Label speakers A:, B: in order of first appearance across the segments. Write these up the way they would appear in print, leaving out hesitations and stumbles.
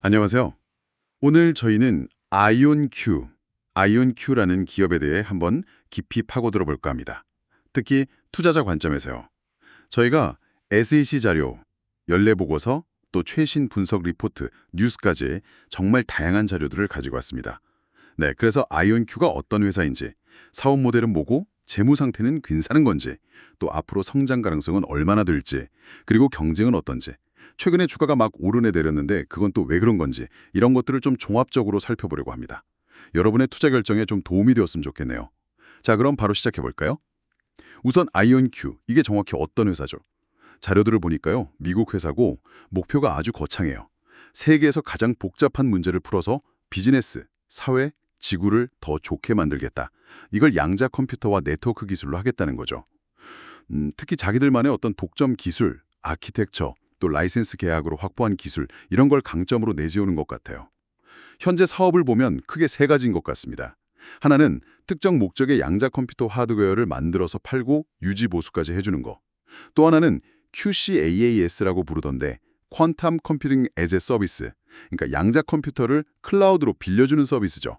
A: 안녕하세요. 오늘 저희는 아이온큐라는 기업에 대해 한번 깊이 파고들어 볼까 합니다. 특히 투자자 관점에서요. 저희가 SEC 자료, 연례보고서, 또 최신 분석 리포트, 뉴스까지 정말 다양한 자료들을 가지고 왔습니다. 네, 그래서 아이온큐가 어떤 회사인지, 사업 모델은 뭐고, 재무 상태는 괜찮은 건지, 또 앞으로 성장 가능성은 얼마나 될지, 그리고 경쟁은 어떤지, 최근에 주가가 막 오르내 내렸는데 그건 또 왜 그런 건지 이런 것들을 좀 종합적으로 살펴보려고 합니다. 여러분의 투자 결정에 좀 도움이 되었으면 좋겠네요. 자, 그럼 바로 시작해 볼까요? 우선 아이온큐, 이게 정확히 어떤 회사죠? 자료들을 보니까요, 미국 회사고 목표가 아주 거창해요. 세계에서 가장 복잡한 문제를 풀어서 비즈니스, 사회, 지구를 더 좋게 만들겠다. 이걸 양자 컴퓨터와 네트워크 기술로 하겠다는 거죠. 특히 자기들만의 어떤 독점 기술, 아키텍처, 또 라이센스 계약으로 확보한 기술, 이런 걸 강점으로 내세우는 것 같아요. 현재 사업을 보면 크게 세 가지인 것 같습니다. 하나는 특정 목적의 양자 컴퓨터 하드웨어를 만들어서 팔고 유지 보수까지 해주는 거. 또 하나는 QCAAS라고 부르던데 퀀텀 컴퓨팅 애제 서비스, 그러니까 양자 컴퓨터를 클라우드로 빌려주는 서비스죠.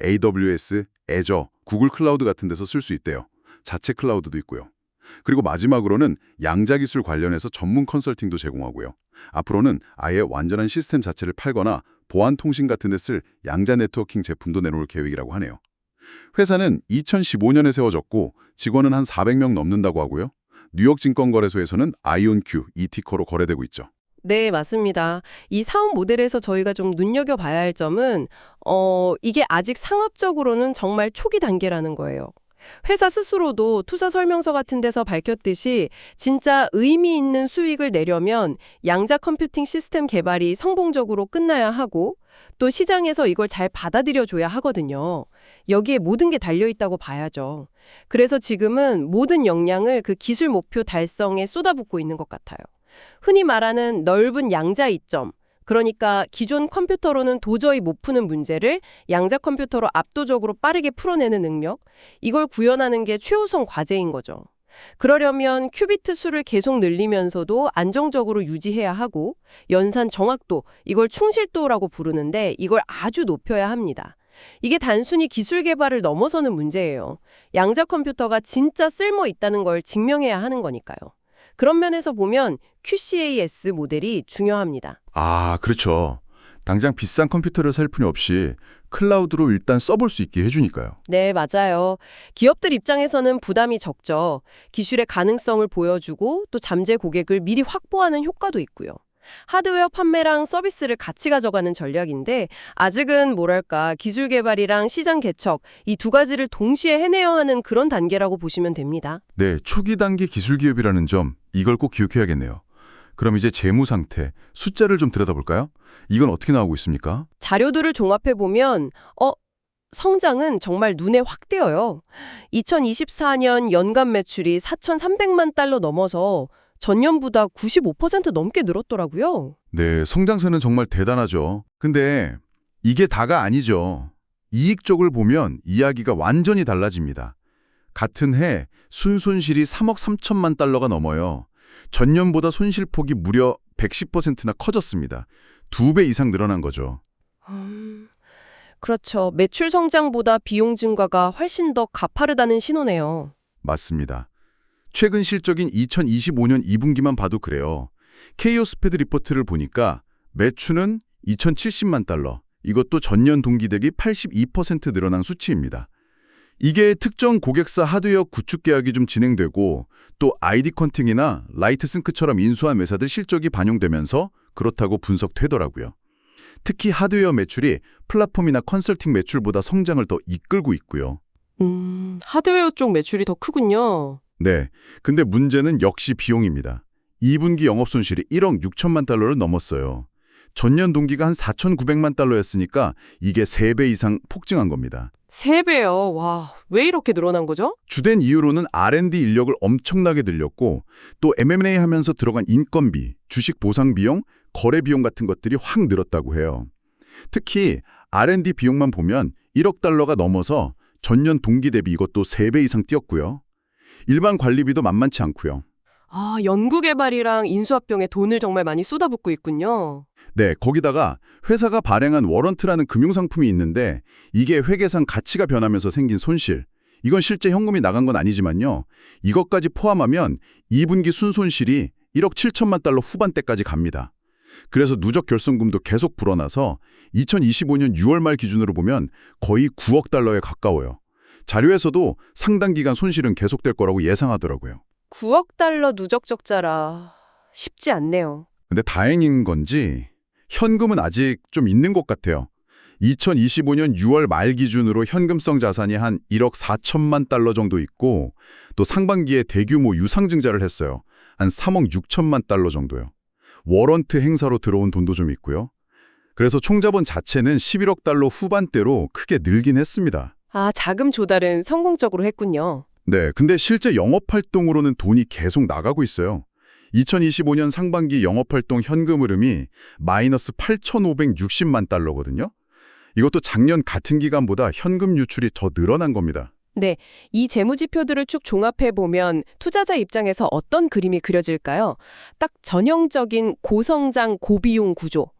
A: AWS, 애저, 구글 클라우드 같은 데서 쓸 수 있대요. 자체 클라우드도 있고요. 그리고 마지막으로는 양자 기술 관련해서 전문 컨설팅도 제공하고요. 앞으로는 아예 완전한 시스템 자체를 팔거나 보안 통신 같은 데 쓸 양자 네트워킹 제품도 내놓을 계획이라고 하네요. 회사는 2015년에 세워졌고 직원은 한 400명 넘는다고 하고요. 뉴욕 증권거래소에서는 아이온큐, 티커로 거래되고 있죠.
B: 네, 맞습니다. 이 사업 모델에서 저희가 좀 눈여겨봐야 할 점은 이게 아직 상업적으로는 정말 초기 단계라는 거예요. 회사 스스로도 투자 설명서 같은 데서 밝혔듯이 진짜 의미 있는 수익을 내려면 양자 컴퓨팅 시스템 개발이 성공적으로 끝나야 하고 또 시장에서 이걸 잘 받아들여줘야 하거든요. 여기에 모든 게 달려있다고 봐야죠. 그래서 지금은 모든 역량을 그 기술 목표 달성에 쏟아붓고 있는 것 같아요. 흔히 말하는 넓은 양자 이점, 그러니까 기존 컴퓨터로는 도저히 못 푸는 문제를 양자 컴퓨터로 압도적으로 빠르게 풀어내는 능력, 이걸 구현하는 게 최우선 과제인 거죠. 그러려면 큐비트 수를 계속 늘리면서도 안정적으로 유지해야 하고 연산 정확도, 이걸 충실도라고 부르는데 이걸 아주 높여야 합니다. 이게 단순히 기술 개발을 넘어서는 문제예요. 양자 컴퓨터가 진짜 쓸모 있다는 걸 증명해야 하는 거니까요. 그런 면에서 보면 QCAS 모델이 중요합니다.
C: 아, 그렇죠. 당장 비싼 컴퓨터를 살 필요 없이 클라우드로 일단 써볼 수 있게 해주니까요.
B: 네, 맞아요. 기업들 입장에서는 부담이 적죠. 기술의 가능성을 보여주고 또 잠재 고객을 미리 확보하는 효과도 있고요. 하드웨어 판매랑 서비스를 같이 가져가는 전략인데 아직은 뭐랄까 기술 개발이랑 시장 개척 이 두 가지를 동시에 해내야 하는 그런 단계라고 보시면 됩니다.
C: 네, 초기 단계 기술 기업이라는 점, 이걸 꼭 기억해야겠네요. 그럼 이제 재무 상태, 숫자를 좀 들여다볼까요? 이건 어떻게 나오고 있습니까?
B: 자료들을 종합해보면 성장은 정말 눈에 확 띄어요. 2024년 연간 매출이 4,300만 달러 넘어서 전년보다 95% 넘게 늘었더라고요.
C: 네, 성장세는 정말 대단하죠. 근데 이게 다가 아니죠. 이익 쪽을 보면 이야기가 완전히 달라집니다. 같은 해 순손실이 3억 3천만 달러가 넘어요. 전년보다 손실폭이 무려 110%나 커졌습니다. 2배 이상 늘어난 거죠.
B: 그렇죠. 매출 성장보다 비용 증가가 훨씬 더 가파르다는 신호네요.
C: 맞습니다. 최근 실적인 2025년 2분기만 봐도 그래요. 케이오스패드 리포트를 보니까 매출은 2,070만 달러, 이것도 전년 동기 대비 82% 늘어난 수치입니다. 이게 특정 고객사 하드웨어 구축 계약이 좀 진행되고 또 아이디 컨팅이나 라이트싱크처럼 인수한 회사들 실적이 반영되면서 그렇다고 분석되더라고요. 특히 하드웨어 매출이 플랫폼이나 컨설팅 매출보다 성장을 더 이끌고 있고요.
B: 하드웨어 쪽 매출이 더 크군요.
C: 네, 근데 문제는 역시 비용입니다. 2분기 영업손실이 1억 6천만 달러를 넘었어요. 전년 동기가 한 4,900만 달러였으니까 이게 3배 이상 폭증한 겁니다.
B: 3배요. 와, 왜 이렇게 늘어난 거죠?
C: 주된 이유로는 R&D 인력을 엄청나게 늘렸고 또 M&A 하면서 들어간 인건비, 주식 보상 비용, 거래 비용 같은 것들이 확 늘었다고 해요. 특히 R&D 비용만 보면 1억 달러가 넘어서 전년 동기 대비 이것도 3배 이상 뛰었고요. 일반 관리비도 만만치 않고요.
B: 아, 연구개발이랑 인수합병에 돈을 정말 많이 쏟아붓고 있군요.
C: 네, 거기다가 회사가 발행한 워런트라는 금융상품이 있는데 이게 회계상 가치가 변하면서 생긴 손실. 이건 실제 현금이 나간 건 아니지만요. 이것까지 포함하면 2분기 순손실이 1억 7천만 달러 후반대까지 갑니다. 그래서 누적 결손금도 계속 불어나서 2025년 6월 말 기준으로 보면 거의 9억 달러에 가까워요. 자료에서도 상당 기간 손실은 계속될 거라고 예상하더라고요.
B: 9억 달러 누적 적자라 쉽지 않네요.
C: 근데 다행인 건지 현금은 아직 좀 있는 것 같아요. 2025년 6월 말 기준으로 현금성 자산이 한 1억 4천만 달러 정도 있고 또 상반기에 대규모 유상증자를 했어요. 한 3억 6천만 달러 정도요. 워런트 행사로 들어온 돈도 좀 있고요. 그래서 총자본 자체는 11억 달러 후반대로 크게 늘긴 했습니다.
B: 아, 자금 조달은 성공적으로 했군요.
C: 네, 근데 실제 영업활동으로는 돈이 계속 나가고 있어요. 2025년 상반기 영업활동 현금 흐름이 마이너스 8,560만 달러거든요. 이것도 작년 같은 기간보다 현금 유출이 더 늘어난 겁니다.
B: 네, 이 재무지표들을 쭉 종합해보면 투자자 입장에서 어떤 그림이 그려질까요? 딱 전형적인 고성장, 고비용 구조.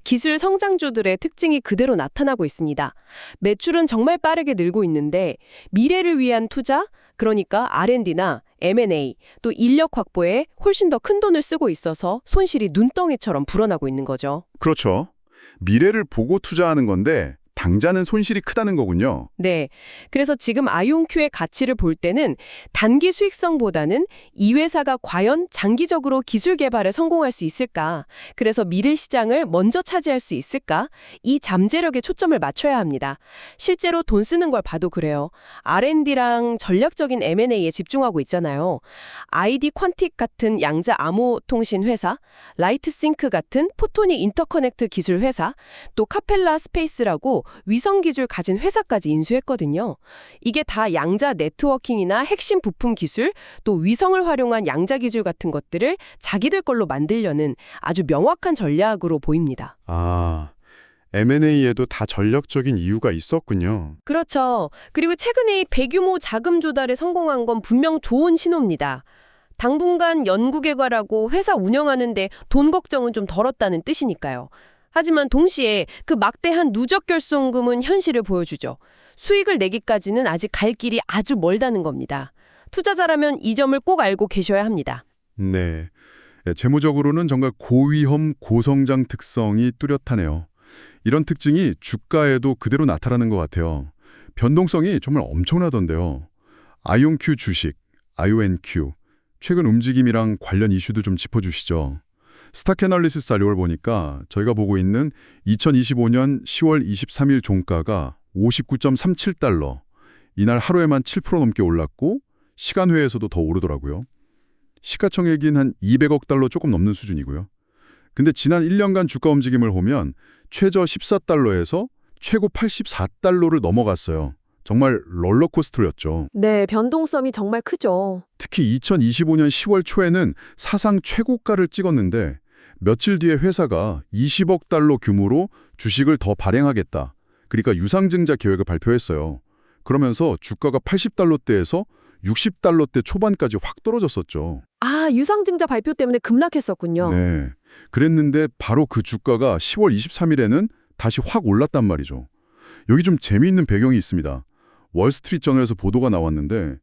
B: 기술 성장주들의 특징이 그대로 나타나고 있습니다. 매출은 정말 빠르게 늘고 있는데 미래를 위한 투자, 그러니까 R&D나 M&A, 또 인력 확보에 훨씬 더 큰 돈을 쓰고 있어서 손실이 눈덩이처럼 불어나고 있는 거죠.
C: 그렇죠. 미래를 보고 투자하는 건데 당장은 손실이 크다는 거군요.
B: 네. 그래서 지금 아이온큐의 가치를 볼 때는 단기 수익성보다는 이 회사가 과연 장기적으로 기술 개발에 성공할 수 있을까? 그래서 미래 시장을 먼저 차지할 수 있을까? 이 잠재력에 초점을 맞춰야 합니다. 실제로 돈 쓰는 걸 봐도 그래요. R&D랑 전략적인 M&A에 집중하고 있잖아요. ID 퀀틱 같은 양자 암호 통신 회사, 라이트싱크 같은 포토닉 인터커넥트 기술 회사, 또 카펠라 스페이스라고 위성 기술 가진 회사까지 인수했거든요. 이게 다 양자 네트워킹이나 핵심 부품 기술, 또 위성을 활용한 양자 기술 같은 것들을 자기들 걸로 만들려는 아주 명확한 전략으로 보입니다.
A: 아, M&A에도 다 전략적인 이유가 있었군요.
B: 그렇죠. 그리고 최근에 이 대규모 자금 조달에 성공한 건 분명 좋은 신호입니다. 당분간 연구개발하고 회사 운영하는데 돈 걱정은 좀 덜었다는 뜻이니까요. 하지만 동시에 그 막대한 누적 결손금은 현실을 보여주죠. 수익을 내기까지는 아직 갈 길이 아주 멀다는 겁니다. 투자자라면 이 점을 꼭 알고 계셔야 합니다.
A: 네. 재무적으로는 정말 고위험, 고성장 특성이 뚜렷하네요. 이런 특징이 주가에도 그대로 나타나는 것 같아요. 변동성이 정말 엄청나던데요. 아이온큐 주식, IONQ, 최근 움직임이랑 관련 이슈도 좀 짚어주시죠. 스타캐널리시스 자료를 보니까 저희가 보고 있는 2025년 10월 23일 종가가 59.37달러, 이날 하루에만 7% 넘게 올랐고 시간회에서도 더 오르더라고요. 시가총액인 한 200억 달러 조금 넘는 수준이고요. 근데 지난 1년간 주가 움직임을 보면 최저 14달러에서 최고 84달러를 넘어갔어요. 정말 롤러코스터였죠.
B: 네, 변동성이 정말 크죠.
A: 특히 2025년 10월 초에는 사상 최고가를 찍었는데 며칠 뒤에 회사가 20억 달러 규모로 주식을 더 발행하겠다. 그러니까 유상증자 계획을 발표했어요. 그러면서 주가가 80달러대에서 60달러대 초반까지 확 떨어졌었죠.
B: 아, 유상증자 발표 때문에 급락했었군요.
A: 네. 그랬는데 바로 그 주가가 10월 23일에는 다시 확 올랐단 말이죠. 여기 좀 재미있는 배경이 있습니다. 월스트리트저널에서 보도가 나왔는데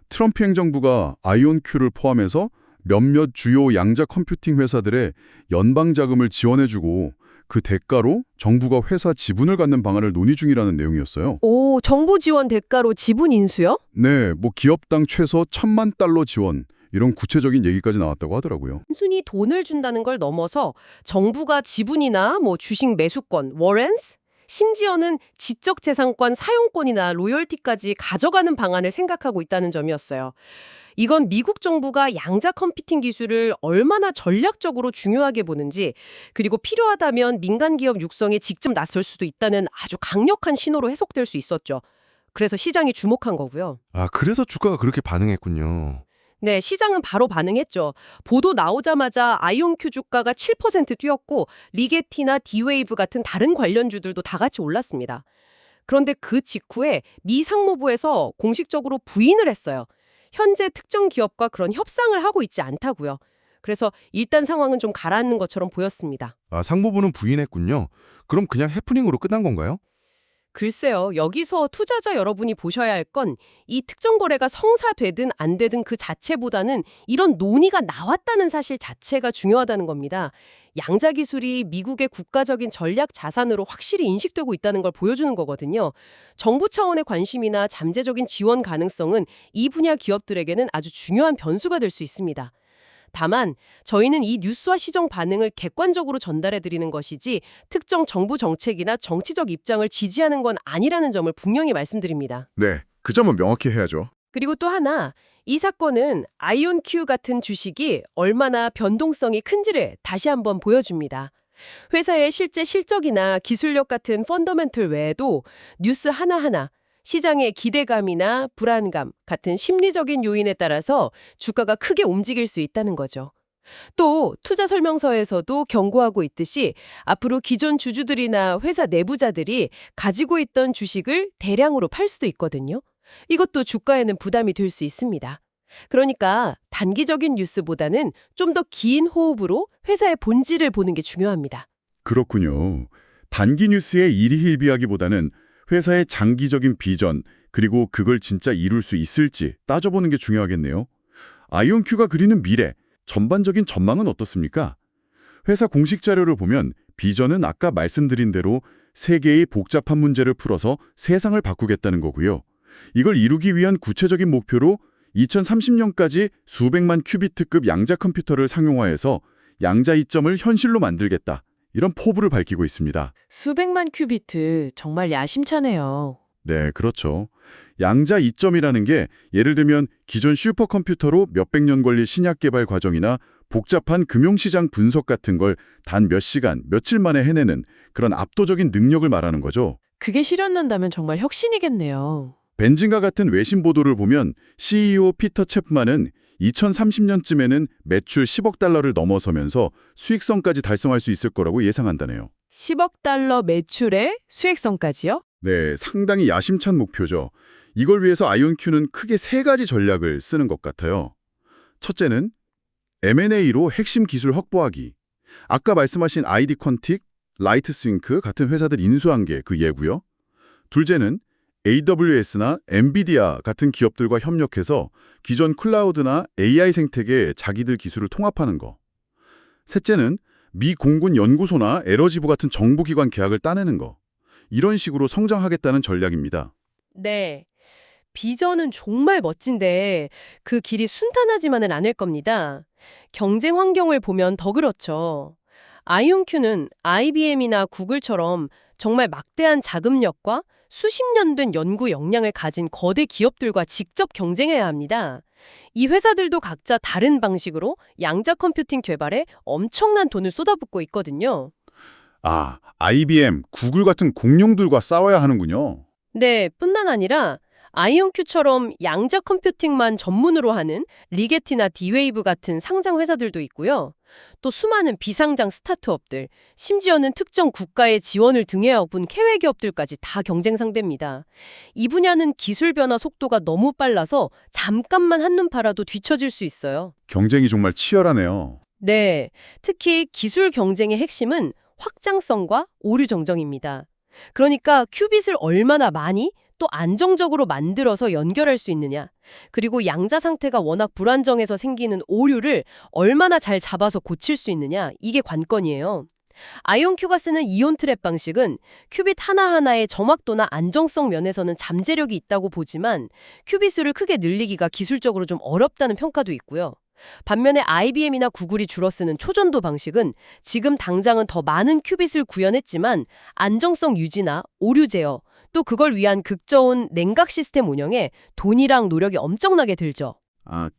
A: 트럼프 행정부가 아이온큐를 포함해서 몇몇 주요 양자 컴퓨팅 회사들의 연방 자금을 지원해주고 그 대가로 정부가 회사 지분을 갖는 방안을 논의 중이라는 내용이었어요.
B: 오, 정부 지원 대가로 지분 인수요?
A: 네, 뭐 기업당 최소 1,000만 달러 지원 이런 구체적인 얘기까지 나왔다고 하더라고요.
B: 단순히 돈을 준다는 걸 넘어서 정부가 지분이나 뭐 주식 매수권, 워렌스, 심지어는 지적재산권 사용권이나 로열티까지 가져가는 방안을 생각하고 있다는 점이었어요. 이건 미국 정부가 양자 컴퓨팅 기술을 얼마나 전략적으로 중요하게 보는지, 그리고 필요하다면 민간 기업 육성에 직접 나설 수도 있다는 아주 강력한 신호로 해석될 수 있었죠. 그래서 시장이 주목한 거고요.
D: 아, 그래서 주가가 그렇게 반응했군요.
B: 네, 시장은 바로 반응했죠. 보도 나오자마자 아이온큐 주가가 7% 뛰었고 리게티나 D-웨이브 같은 다른 관련주들도 다 같이 올랐습니다. 그런데 그 직후에 미 상무부에서 공식적으로 부인을 했어요. 현재 특정 기업과 그런 협상을 하고 있지 않다고요. 그래서 일단 상황은 좀 가라앉는 것처럼 보였습니다.
D: 아, 상무부는 부인했군요. 그럼 그냥 해프닝으로 끝난 건가요?
B: 글쎄요, 여기서 투자자 여러분이 보셔야 할 건 이 특정 거래가 성사되든 안 되든 그 자체보다는 이런 논의가 나왔다는 사실 자체가 중요하다는 겁니다. 양자 기술이 미국의 국가적인 전략 자산으로 확실히 인식되고 있다는 걸 보여주는 거거든요. 정부 차원의 관심이나 잠재적인 지원 가능성은 이 분야 기업들에게는 아주 중요한 변수가 될 수 있습니다. 다만 저희는 이 뉴스와 시정 반응을 객관적으로 전달해 드리는 것이지 특정 정부 정책이나 정치적 입장을 지지하는 건 아니라는 점을 분명히 말씀드립니다.
C: 네, 그 점은 명확히 해야죠.
B: 그리고 또 하나, 이 사건은 아이온큐 같은 주식이 얼마나 변동성이 큰지를 다시 한번 보여줍니다. 회사의 실제 실적이나 기술력 같은 펀더멘털 외에도 뉴스 하나하나, 시장의 기대감이나 불안감 같은 심리적인 요인에 따라서 주가가 크게 움직일 수 있다는 거죠. 또 투자 설명서에서도 경고하고 있듯이 앞으로 기존 주주들이나 회사 내부자들이 가지고 있던 주식을 대량으로 팔 수도 있거든요. 이것도 주가에는 부담이 될 수 있습니다. 그러니까 단기적인 뉴스보다는 좀 더 긴 호흡으로 회사의 본질을 보는 게 중요합니다.
C: 그렇군요. 단기 뉴스에 일희일비하기보다는 회사의 장기적인 비전, 그리고 그걸 진짜 이룰 수 있을지 따져보는 게 중요하겠네요. 아이온큐가 그리는 미래, 전반적인 전망은 어떻습니까? 회사 공식 자료를 보면 비전은 아까 말씀드린 대로 세계의 복잡한 문제를 풀어서 세상을 바꾸겠다는 거고요. 이걸 이루기 위한 구체적인 목표로 2030년까지 수백만 큐비트급 양자 컴퓨터를 상용화해서 양자 이점을 현실로 만들겠다. 이런 포부를 밝히고 있습니다.
E: 수백만 큐비트 정말 야심차네요.
C: 네, 그렇죠. 양자 이점이라는 게 예를 들면 기존 슈퍼컴퓨터로 몇백 년 걸릴 신약 개발 과정이나 복잡한 금융시장 분석 같은 걸 단 몇 시간, 며칠 만에 해내는 그런 압도적인 능력을 말하는 거죠.
E: 그게 실현된다면 정말 혁신이겠네요.
C: 벤진과 같은 외신 보도를 보면 CEO 피터 챕만은 2030년쯤에는 매출 10억 달러를 넘어서면서 수익성까지 달성할 수 있을 거라고 예상한다네요.
E: 10억 달러 매출에 수익성까지요?
C: 네, 상당히 야심찬 목표죠. 이걸 위해서 아이온큐는 크게 세 가지 전략을 쓰는 것 같아요. 첫째는 M&A로 핵심 기술 확보하기. 아까 말씀하신 ID 퀀틱, 라이트스윙크 같은 회사들 인수한 게 그 예고요. 둘째는 AWS나 엔비디아 같은 기업들과 협력해서 기존 클라우드나 AI 생태계에 자기들 기술을 통합하는 거. 셋째는 미 공군 연구소나 에너지부 같은 정부기관 계약을 따내는 거. 이런 식으로 성장하겠다는 전략입니다.
B: 네. 비전은 정말 멋진데 그 길이 순탄하지만은 않을 겁니다. 경쟁 환경을 보면 더 그렇죠. 아이온큐는 IBM이나 구글처럼 정말 막대한 자금력과 수십 년 된 연구 역량을 가진 거대 기업들과 직접 경쟁해야 합니다. 이 회사들도 각자 다른 방식으로 양자 컴퓨팅 개발에 엄청난 돈을 쏟아붓고 있거든요.
C: 아, IBM, 구글 같은 공룡들과 싸워야 하는군요.
B: 네, 뿐만 아니라 아이온큐처럼 양자 컴퓨팅만 전문으로 하는 리게티나 디웨이브 같은 상장 회사들도 있고요. 또 수많은 비상장 스타트업들, 심지어는 특정 국가의 지원을 등에 업은 해외 기업들까지 다 경쟁 상대입니다. 이 분야는 기술 변화 속도가 너무 빨라서 잠깐만 한눈 팔아도 뒤처질 수 있어요.
C: 경쟁이 정말 치열하네요.
B: 네, 특히 기술 경쟁의 핵심은 확장성과 오류 정정입니다. 그러니까 큐빗을 얼마나 많이 또 안정적으로 만들어서 연결할 수 있느냐, 그리고 양자 상태가 워낙 불안정해서 생기는 오류를 얼마나 잘 잡아서 고칠 수 있느냐, 이게 관건이에요. 아이온큐가 쓰는 이온 트랩 방식은 큐빗 하나하나의 정확도나 안정성 면에서는 잠재력이 있다고 보지만 큐빗 수를 크게 늘리기가 기술적으로 좀 어렵다는 평가도 있고요. 반면에 IBM이나 구글이 주로 쓰는 초전도 방식은 지금 당장은 더 많은 큐빗을 구현했지만 안정성 유지나 오류 제어, 또 그걸 위한 극저온 냉각 시스템 운영에 돈이랑 노력이 엄청나게 들죠.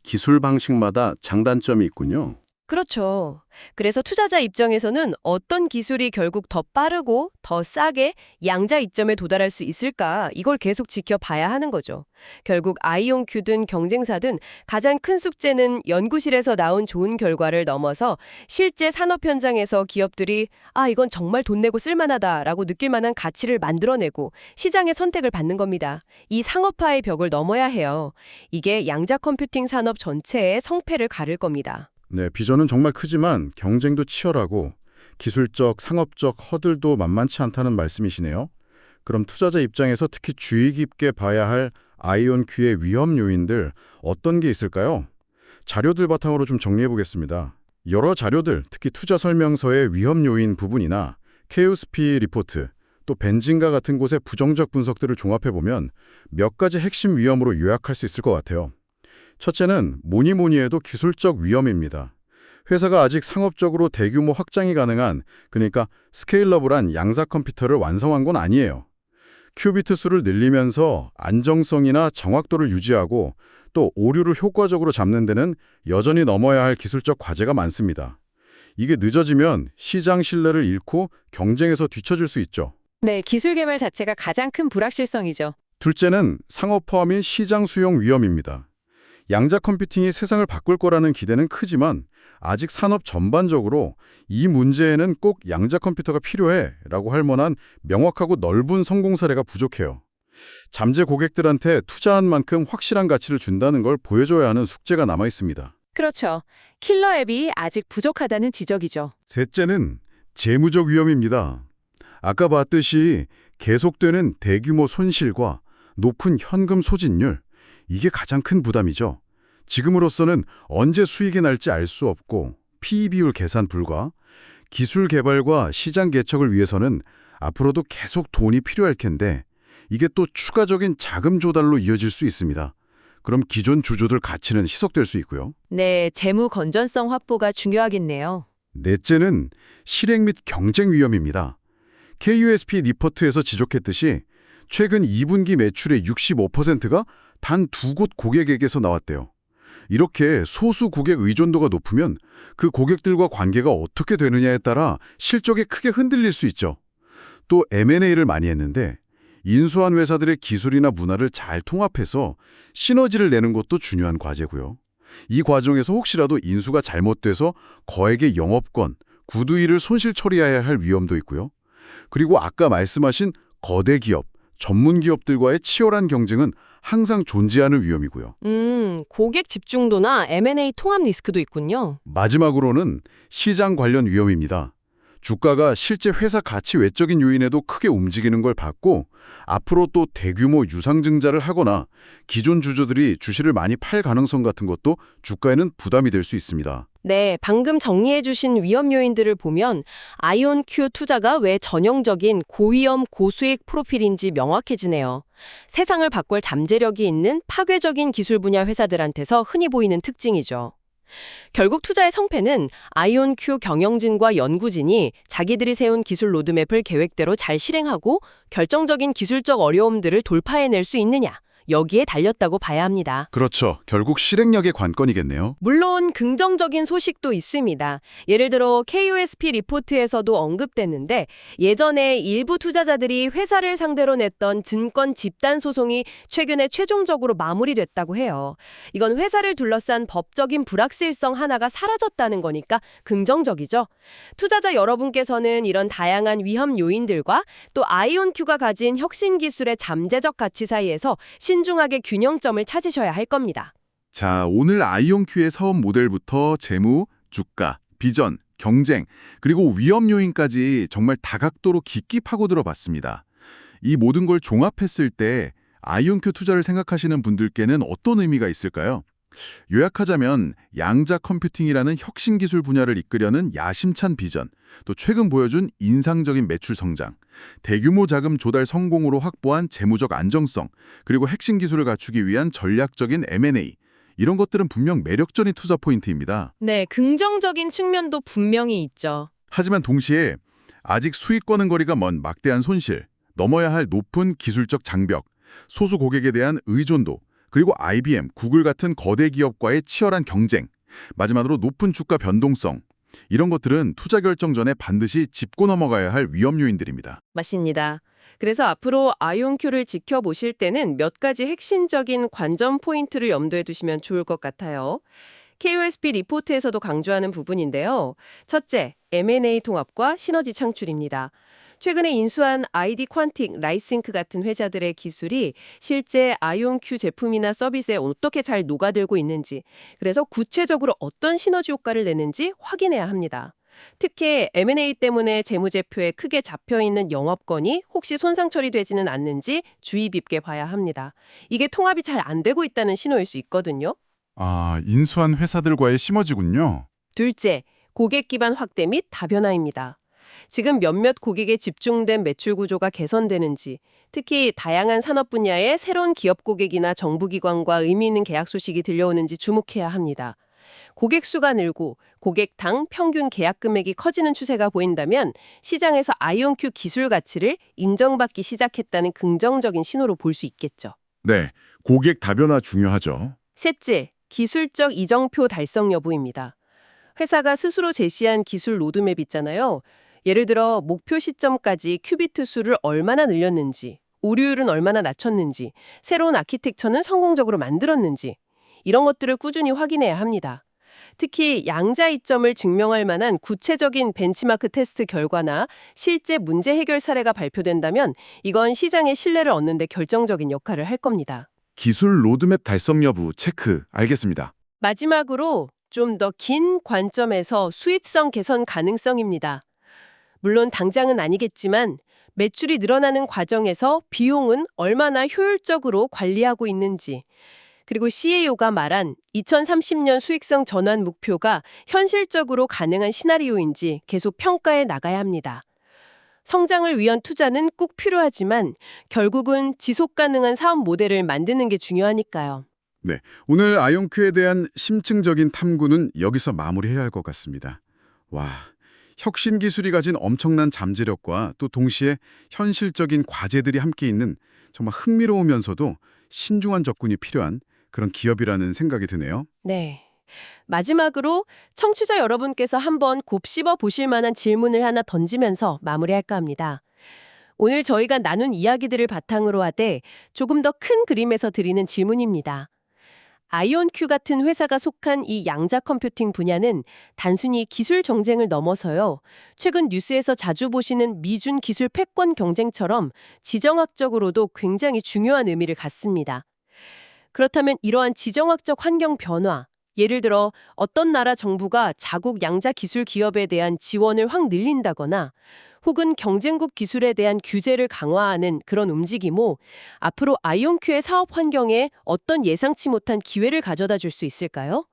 F: 기술 방식마다 장단점이 있군요.
B: 그렇죠. 그래서 투자자 입장에서는 어떤 기술이 결국 더 빠르고 더 싸게 양자 이점에 도달할 수 있을까 이걸 계속 지켜봐야 하는 거죠. 결국 아이온큐든 경쟁사든 가장 큰 숙제는 연구실에서 나온 좋은 결과를 넘어서 실제 산업 현장에서 기업들이 이건 정말 돈 내고 쓸만하다라고 느낄 만한 가치를 만들어내고 시장의 선택을 받는 겁니다. 이 상업화의 벽을 넘어야 해요. 이게 양자 컴퓨팅 산업 전체의 성패를 가를 겁니다.
C: 네, 비전은 정말 크지만 경쟁도 치열하고 기술적, 상업적 허들도 만만치 않다는 말씀이시네요. 그럼 투자자 입장에서 특히 주의 깊게 봐야 할 아이온큐의 위험 요인들 어떤 게 있을까요? 자료들 바탕으로 좀 정리해 보겠습니다. 여러 자료들, 특히 투자 설명서의 위험 요인 부분이나 KOSP 리포트, 또 벤진가 같은 곳의 부정적 분석들을 종합해 보면 몇 가지 핵심 위험으로 요약할 수 있을 것 같아요. 첫째는 뭐니 해도 기술적 위험입니다. 회사가 아직 상업적으로 대규모 확장이 가능한, 그러니까 스케일러블한 양자 컴퓨터를 완성한 건 아니에요. 큐비트 수를 늘리면서 안정성이나 정확도를 유지하고 또 오류를 효과적으로 잡는 데는 여전히 넘어야 할 기술적 과제가 많습니다. 이게 늦어지면 시장 신뢰를 잃고 경쟁에서 뒤처질 수 있죠.
F: 네, 기술 개발 자체가 가장 큰 불확실성이죠.
C: 둘째는 상업화 및 시장 수용 위험입니다. 양자 컴퓨팅이 세상을 바꿀 거라는 기대는 크지만 아직 산업 전반적으로 이 문제에는 꼭 양자 컴퓨터가 필요해 라고 할 만한 명확하고 넓은 성공 사례가 부족해요. 잠재 고객들한테 투자한 만큼 확실한 가치를 준다는 걸 보여줘야 하는 숙제가 남아 있습니다.
F: 그렇죠. 킬러 앱이 아직 부족하다는 지적이죠.
C: 셋째는 재무적 위험입니다. 아까 봤듯이 계속되는 대규모 손실과 높은 현금 소진율, 이게 가장 큰 부담이죠. 지금으로서는 언제 수익이 날지 알 수 없고 PE 비율 계산 불가, 기술 개발과 시장 개척을 위해서는 앞으로도 계속 돈이 필요할 텐데 이게 또 추가적인 자금 조달로 이어질 수 있습니다. 그럼 기존 주주들 가치는 희석될 수 있고요.
F: 네, 재무 건전성 확보가 중요하겠네요.
C: 넷째는 실행 및 경쟁 위험입니다. KOSP 리포트에서 지적했듯이 최근 2분기 매출의 65%가 단 2곳 고객에게서 나왔대요. 이렇게 소수 고객 의존도가 높으면 그 고객들과 관계가 어떻게 되느냐에 따라 실적이 크게 흔들릴 수 있죠. 또 M&A를 많이 했는데 인수한 회사들의 기술이나 문화를 잘 통합해서 시너지를 내는 것도 중요한 과제고요. 이 과정에서 혹시라도 인수가 잘못돼서 거액의 영업권, 구두이를 손실 처리해야 할 위험도 있고요. 그리고 아까 말씀하신 거대 기업, 전문 기업들과의 치열한 경쟁은 항상 존재하는 위험이고요.
B: 고객 집중도나 M&A 통합 리스크도 있군요.
C: 마지막으로는 시장 관련 위험입니다. 주가가 실제 회사 가치 외적인 요인에도 크게 움직이는 걸 봤고 앞으로 또 대규모 유상증자를 하거나 기존 주주들이 주식을 많이 팔 가능성 같은 것도 주가에는 부담이 될 수 있습니다.
B: 네, 방금 정리해 주신 위험 요인들을 보면 아이온큐 투자가 왜 전형적인 고위험 고수익 프로필인지 명확해지네요. 세상을 바꿀 잠재력이 있는 파괴적인 기술 분야 회사들한테서 흔히 보이는 특징이죠. 결국 투자의 성패는 아이온큐 경영진과 연구진이 자기들이 세운 기술 로드맵을 계획대로 잘 실행하고 결정적인 기술적 어려움들을 돌파해낼 수 있느냐, 여기에 달렸다고 봐야 합니다.
C: 그렇죠. 결국 실행력의 관건이겠네요.
B: 물론 긍정적인 소식도 있습니다. 예를 들어 KOSP 리포트에서도 언급됐는데 예전에 일부 투자자들이 회사를 상대로 냈던 증권 집단 소송이 최근에 최종적으로 마무리됐다고 해요. 이건 회사를 둘러싼 법적인 불확실성 하나가 사라졌다는 거니까 긍정적이죠. 투자자 여러분께서는 이런 다양한 위험 요인들과 또 아이온큐가 가진 혁신 기술의 잠재적 가치 사이에서 신중하게 균형점을 찾으셔야 할 겁니다.
A: 자, 오늘 아이온큐의 사업 모델부터 재무, 주가, 비전, 경쟁, 그리고 위험 요인까지 정말 다각도로 깊이 파고들어 봤습니다. 이 모든 걸 종합했을 때 아이온큐 투자를 생각하시는 분들께는 어떤 의미가 있을까요? 요약하자면 양자 컴퓨팅이라는 혁신 기술 분야를 이끌려는 야심찬 비전, 또 최근 보여준 인상적인 매출 성장, 대규모 자금 조달 성공으로 확보한 재무적 안정성, 그리고 핵심 기술을 갖추기 위한 전략적인 M&A, 이런 것들은 분명 매력적인 투자 포인트입니다.
B: 네, 긍정적인 측면도 분명히 있죠.
A: 하지만 동시에 아직 수익과는 거리가 먼 막대한 손실, 넘어야 할 높은 기술적 장벽, 소수 고객에 대한 의존도, 그리고 IBM, 구글 같은 거대 기업과의 치열한 경쟁,
C: 마지막으로 높은 주가 변동성. 이런 것들은 투자 결정 전에 반드시 짚고 넘어가야 할 위험 요인들입니다.
B: 맞습니다. 그래서 앞으로 아이온큐를 지켜보실 때는 몇 가지 핵심적인 관전 포인트를 염두에 두시면 좋을 것 같아요. KOSP 리포트에서도 강조하는 부분인데요. 첫째, M&A 통합과 시너지 창출입니다. 최근에 인수한 ID 퀀틱, 라이싱크 같은 회사들의 기술이 실제 아이온큐 제품이나 서비스에 어떻게 잘 녹아들고 있는지, 그래서 구체적으로 어떤 시너지 효과를 내는지 확인해야 합니다. 특히 M&A 때문에 재무제표에 크게 잡혀있는 영업권이 혹시 손상 처리되지는 않는지 주의 깊게 봐야 합니다. 이게 통합이 잘 안 되고 있다는 신호일 수 있거든요.
A: 아, 인수한 회사들과의 시너지군요.
B: 둘째, 고객 기반 확대 및 다변화입니다. 지금 몇몇 고객에 집중된 매출 구조가 개선되는지, 특히 다양한 산업 분야의 새로운 기업 고객이나 정부기관과 의미 있는 계약 소식이 들려오는지 주목해야 합니다. 고객 수가 늘고 고객당 평균 계약 금액이 커지는 추세가 보인다면 시장에서 아이온큐 기술 가치를 인정받기 시작했다는 긍정적인 신호로 볼 수 있겠죠.
C: 네, 고객 다변화 중요하죠.
B: 셋째, 기술적 이정표 달성 여부입니다. 회사가 스스로 제시한 기술 로드맵 있잖아요. 예를 들어 목표 시점까지 큐비트 수를 얼마나 늘렸는지, 오류율은 얼마나 낮췄는지, 새로운 아키텍처는 성공적으로 만들었는지 이런 것들을 꾸준히 확인해야 합니다. 특히 양자 이점을 증명할 만한 구체적인 벤치마크 테스트 결과나 실제 문제 해결 사례가 발표된다면 이건 시장의 신뢰를 얻는 데 결정적인 역할을 할 겁니다.
C: 기술 로드맵 달성 여부 체크, 알겠습니다.
B: 마지막으로 좀 더 긴 관점에서 수익성 개선 가능성입니다. 물론 당장은 아니겠지만 매출이 늘어나는 과정에서 비용은 얼마나 효율적으로 관리하고 있는지, 그리고 CEO가 말한 2030년 수익성 전환 목표가 현실적으로 가능한 시나리오인지 계속 평가해 나가야 합니다. 성장을 위한 투자는 꼭 필요하지만 결국은 지속 가능한 사업 모델을 만드는 게 중요하니까요.
A: 네, 오늘 아이온큐에 대한 심층적인 탐구는 여기서 마무리해야 할 것 같습니다. 와, 혁신 기술이 가진 엄청난 잠재력과 또 동시에 현실적인 과제들이 함께 있는 정말 흥미로우면서도 신중한 접근이 필요한 그런 기업이라는 생각이 드네요.
B: 네. 마지막으로 청취자 여러분께서 한번 곱씹어 보실 만한 질문을 하나 던지면서 마무리할까 합니다. 오늘 저희가 나눈 이야기들을 바탕으로 하되 조금 더 큰 그림에서 드리는 질문입니다. 아이온큐 같은 회사가 속한 이 양자 컴퓨팅 분야는 단순히 기술 경쟁을 넘어서요. 최근 뉴스에서 자주 보시는 미준 기술 패권 경쟁처럼 지정학적으로도 굉장히 중요한 의미를 갖습니다. 그렇다면 이러한 지정학적 환경 변화, 예를 들어 어떤 나라 정부가 자국 양자 기술 기업에 대한 지원을 확 늘린다거나 혹은 경쟁국 기술에 대한 규제를 강화하는 그런 움직임도 앞으로 아이온큐의 사업 환경에 어떤 예상치 못한 기회를 가져다 줄 수 있을까요?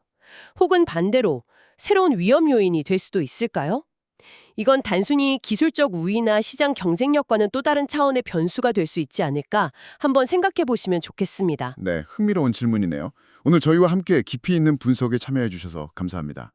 B: 혹은 반대로 새로운 위험 요인이 될 수도 있을까요? 이건 단순히 기술적 우위나 시장 경쟁력과는 또 다른 차원의 변수가 될 수 있지 않을까 한번 생각해 보시면 좋겠습니다.
A: 네, 흥미로운 질문이네요. 오늘 저희와 함께 깊이 있는 분석에 참여해 주셔서 감사합니다.